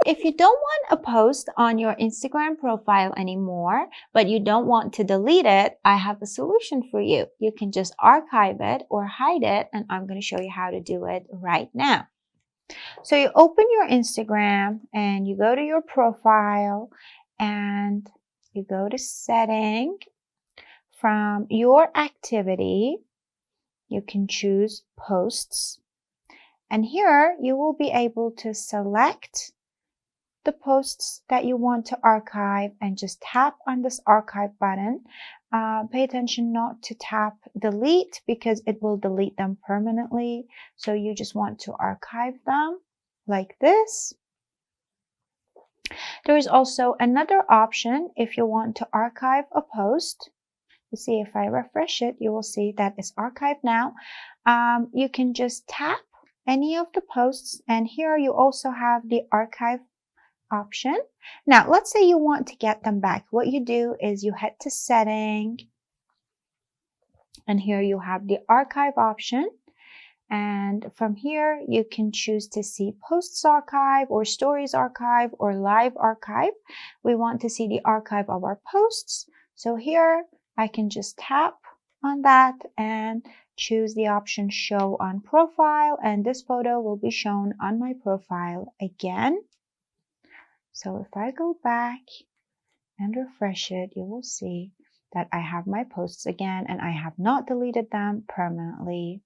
If you don't want a post on your Instagram profile anymore, but you don't want to delete it, I have a solution for you. You can just archive it or hide it, and I'm going to show you how to do it right now. So you open your Instagram and you go to your profile and you go to setting. From your activity, you can choose posts. And here you will be able to select the posts that you want to archive and just tap on this archive button. Pay attention not to tap delete because it will delete them permanently. So you just want to archive them like this. There is also another option if you want to archive a post. You see, if I refresh it, you will see that it's archived now. You can just tap any of the posts, and here you also have the archive option. Now, let's say you want to get them back. What you do is you head to setting, and here you have the archive option. And from here, you can choose to see posts archive or stories archive or live archive. We want to see the archive of our posts. So here I can just tap on that and choose the option show on profile, and this photo will be shown on my profile again. So if I go back and refresh it, you will see that I have my posts again and I have not deleted them permanently.